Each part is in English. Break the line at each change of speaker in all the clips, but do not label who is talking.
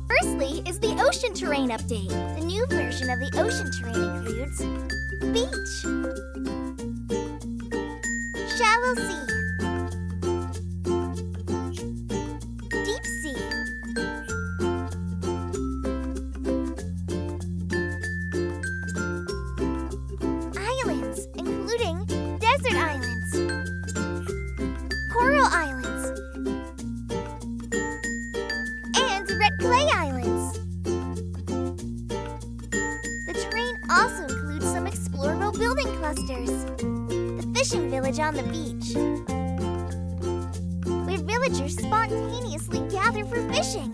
Firstly is the Ocean Terrain Update. The new version of the ocean terrain includes beach, shallow sea, deep sea, islands, including desert islands, coral islands, and red clay islands. The terrain also includes some explorable building clusters. The fishing village on the beach, where villagers spontaneously gather for fishing.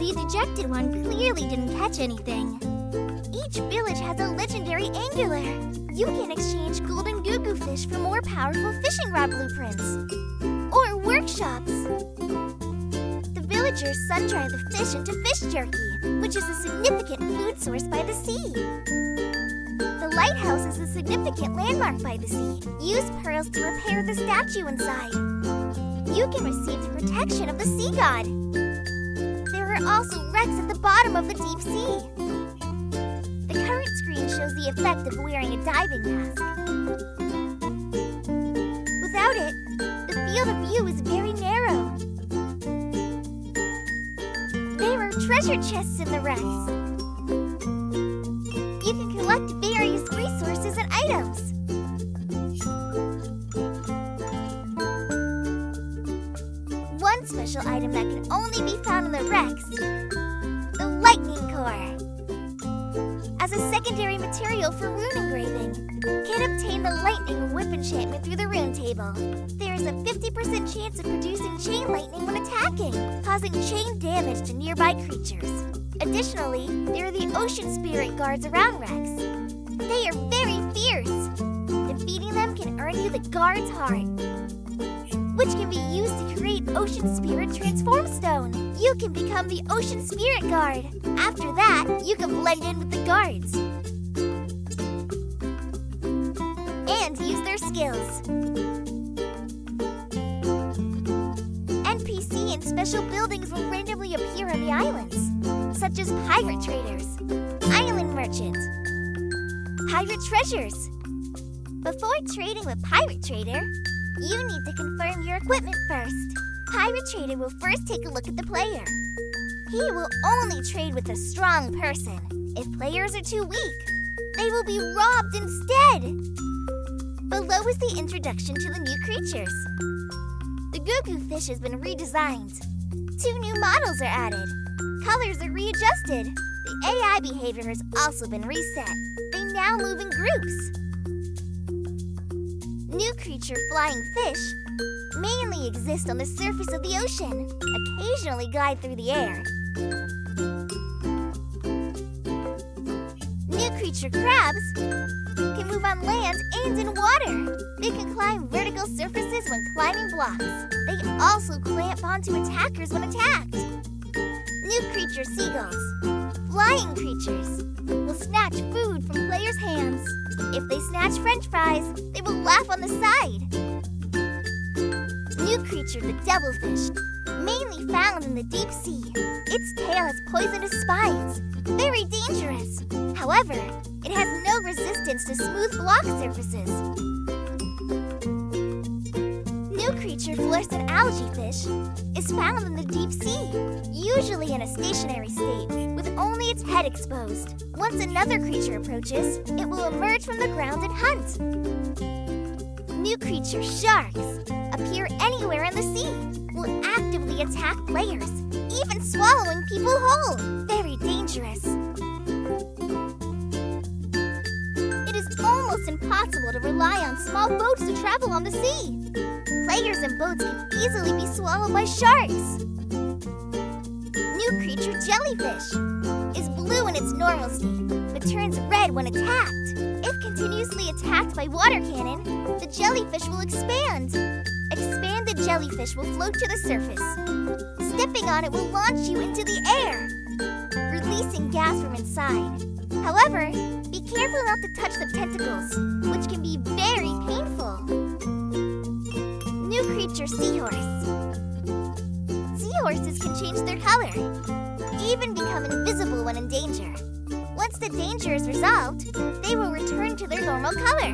The dejected one clearly didn't catch anything. Each village has a legendary angler. You can exchange golden goo-goo fish for more powerful fishing rod blueprints or workshops. The villagers sun-dry the fish into fish jerky, which is a significant food source by the sea. The lighthouse is a significant landmark by the sea. Use pearls to repair the statue inside. You can receive the protection of the sea god. There are also wrecks at the bottom of the deep sea. The current screen shows the effect of wearing a diving mask. Without it, the field of view is very narrow. There are treasure chests in the wrecks. You can collect various resources and items. One special item that can only be found in the wrecks: the lightning core. As a secondary material for rune engraving, can obtain the lightning whip enchantment through the rune table. There is a 50% chance of producing chain lightning when attacking, causing chain damage to nearby creatures. Additionally, there are the ocean spirit guards around wrecks. They are very fierce. Defeating them can earn you the guard's heart, which can be used to create Ocean Spirit Transform Stone. You can become the Ocean Spirit Guard. After that, you can blend in with the guards and use their skills. NPC and special buildings will randomly appear on the islands, such as pirate traders, island merchant, pirate treasures. Before trading with Pirate Trader, you need to confirm your equipment first. Pirate Trader will first take a look at the player. He will only trade with a strong person. If players are too weak, they will be robbed instead. Below is the introduction to the new creatures. The goo-goo fish has been redesigned. 2 new models are added. Colors are readjusted. The AI behavior has also been reset. They now move in groups. New creature flying fish mainly exist on the surface of the ocean, occasionally glide through the air. New creature crabs can move on land and in water. They can climb vertical surfaces when climbing blocks. They also clamp onto attackers when attacked. New creature seagulls, flying creatures, will snatch food from players' hands. If they snatch french fries, they will laugh on the side. New creature, the devilfish, mainly found in the deep sea. Its tail has poisonous spines, very dangerous. However, it has no resistance to smooth block surfaces. New creature, fluorescent algae fish, is found in the deep sea, usually in a stationary state, with only its head exposed. Once another creature approaches, it will emerge from the ground and hunt. New creature, sharks, appear anywhere in the sea, will actively attack players, even swallowing people whole. Very dangerous. It is almost impossible to rely on small boats to travel on the sea. Players and boats can easily be swallowed by sharks. New creature, jellyfish, is blue in its normal state, but turns red when attacked. If continuously attacked by water cannon, the jellyfish will expand. Expanded jellyfish will float to the surface. Stepping on it will launch you into the air, releasing gas from inside. However, be careful not to touch the tentacles, which can be very painful. color, even become invisible when in danger. Once the danger is resolved, they will return to their normal color.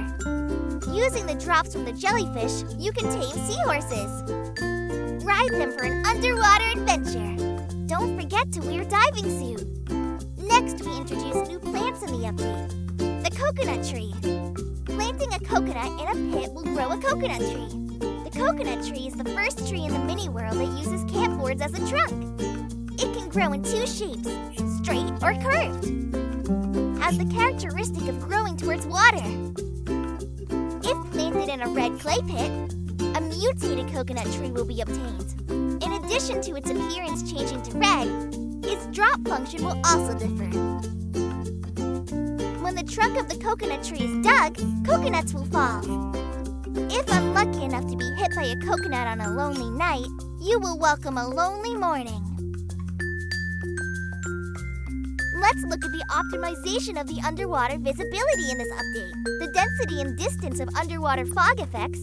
Using the drops from the jellyfish, you can tame seahorses. Ride them for an underwater adventure. Don't forget to wear diving suit. Next, we introduce new plants in the update. The coconut tree. Planting a coconut in a pit will grow a coconut tree. The coconut tree is the first tree in the mini-world that uses camphors as a trunk. It can grow in two shapes, straight or curved. Has the characteristic of growing towards water. If planted in a red clay pit, a mutated coconut tree will be obtained. In addition to its appearance changing to red, its drop function will also differ. When the trunk of the coconut tree is dug, coconuts will fall. If unlucky enough to be hit by a coconut on a lonely night, you will welcome a lonely morning. Let's look at the optimization of the underwater visibility in this update. The density and distance of underwater fog effects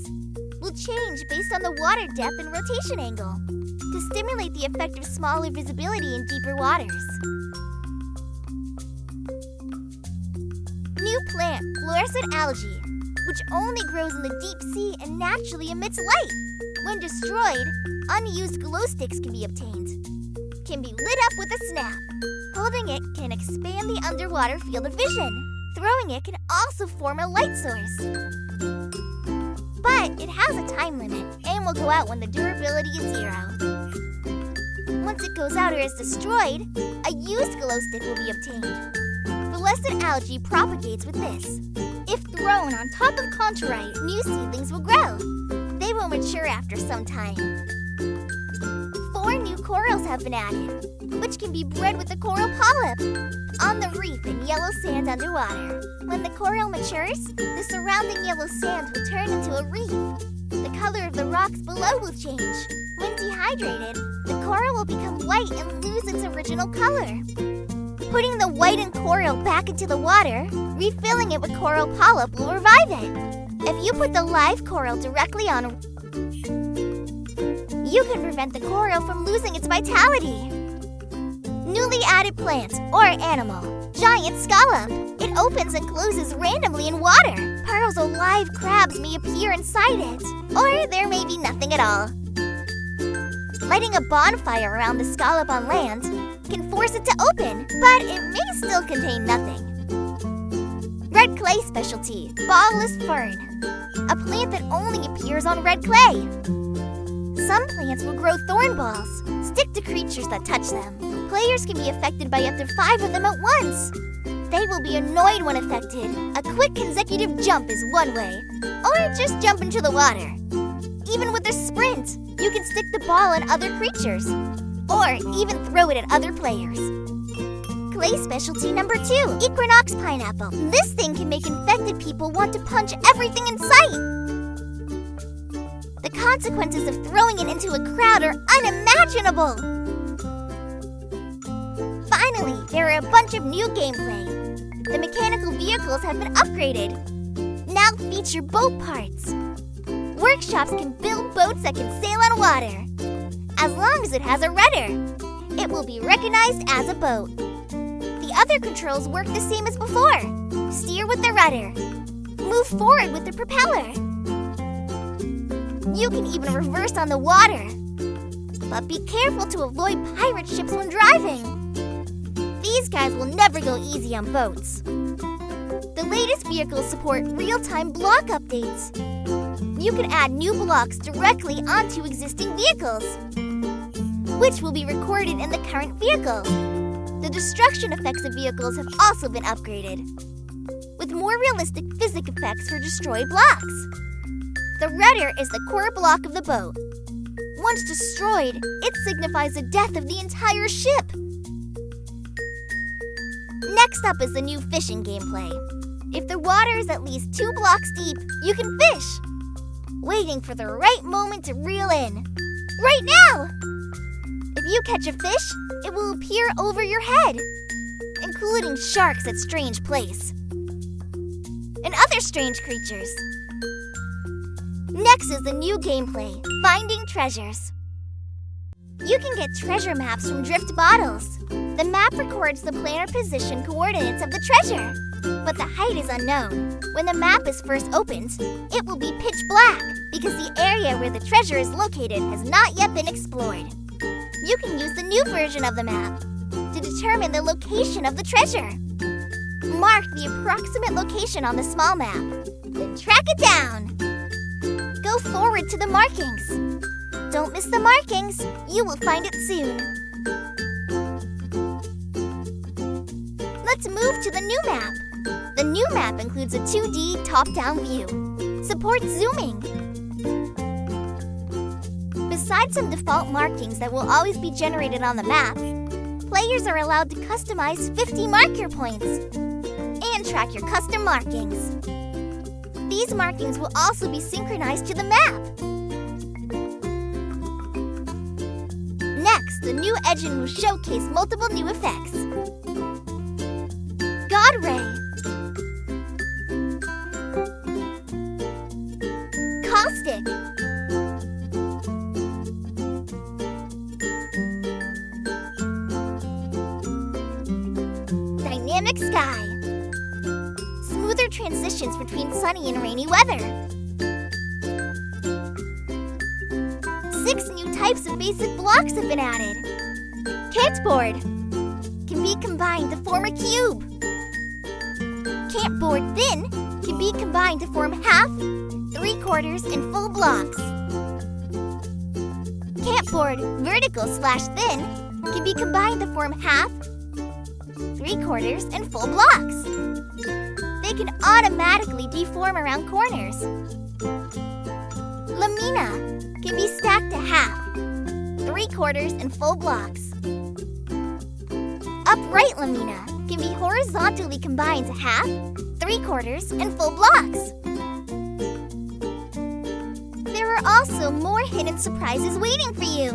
will change based on the water depth and rotation angle to stimulate the effect of smaller visibility in deeper waters. New plant, fluorescent algae, which only grows in the deep sea and naturally emits light. When destroyed, unused glow sticks can be obtained. Can be lit up with a snap. Holding it can expand the underwater field of vision. Throwing it can also form a light source. But it has a time limit and will go out when the durability is 0. Once it goes out or is destroyed, a used glow stick will be obtained. Fluorescent algae propagates with this. If thrown on top of contorite, new seedlings will grow. They will mature after some time. 4 new corals have been added, which can be bred with a coral polyp on the reef in yellow sand underwater. When the coral matures, the surrounding yellow sand will turn into a reef. The color of the rocks below will change. When dehydrated, the coral will become white and lose its original color. Putting the whitened coral back into the water, refilling it with coral polyp will revive it. If you put the live coral directly on, you can prevent the coral from losing its vitality. Newly added plant or animal, giant scallop. It opens and closes randomly in water. Pearls of live crabs may appear inside it, or there may be nothing at all. Lighting a bonfire around the scallop on land can force it to open, but it may still contain nothing. Red clay specialty, ballless fern. A plant that only appears on red clay. Some plants will grow thorn balls, stick to creatures that touch them. Players can be affected by up to 5 of them at once. They will be annoyed when affected. A quick consecutive jump is one way, or just jump into the water. Even with a sprint, you can stick the ball on other creatures, or even throw it at other players. Clay specialty number 2, equinox pineapple. This thing can make infected people want to punch everything in sight. The consequences of throwing it into a crowd are unimaginable. Finally, there are a bunch of new gameplay. The mechanical vehicles have been upgraded. Now feature boat parts. Workshops can build boats that can sail on water. As long as it has a rudder, it will be recognized as a boat. The other controls work the same as before. Steer with the rudder. Move forward with the propeller. You can even reverse on the water. But be careful to avoid pirate ships when driving. These guys will never go easy on boats. The latest vehicles support real-time block updates. You can add new blocks directly onto existing vehicles, which will be recorded in the current vehicle. The destruction effects of vehicles have also been upgraded, with more realistic physics effects for destroyed blocks. The rudder is the core block of the boat. Once destroyed, it signifies the death of the entire ship. Next up is the new fishing gameplay. If the water is at least 2 blocks deep, you can fish, waiting for the right moment to reel in. Right now! If you catch a fish, it will appear over your head, including sharks at strange place, and other strange creatures. Next is the new gameplay, finding treasures. You can get treasure maps from drift bottles. The map records the planar position coordinates of the treasure, but the height is unknown. When the map is first opened, it will be pitch black because the area where the treasure is located has not yet been explored. You can use the new version of the map to determine the location of the treasure. Mark the approximate location on the small map, then track it down. Go forward to the markings. Don't miss the markings. You will find it soon. Let's move to the new map. The new map includes a 2D top-down view. Supports zooming. Besides some default markings that will always be generated on the map, players are allowed to customize 50 marker points and track your custom markings. These markings will also be synchronized to the map. Next, the new engine will showcase multiple new effects. God Ray, Caustic, Dynamic Sky, smoother transitions between sunny and rainy weather. 6 new types of basic blocks have been added. Cantboard can be combined to form a cube. Cantboard thin can be combined to form half, 3/4, and full blocks. Cantboard vertical/thin can be combined to form half, 3/4, and full blocks. They can automatically deform around corners. Lamina can be stacked to half, 3/4, and full blocks. Upright lamina can be horizontally combined to half, 3/4, and full blocks. There are also more hidden surprises waiting for you.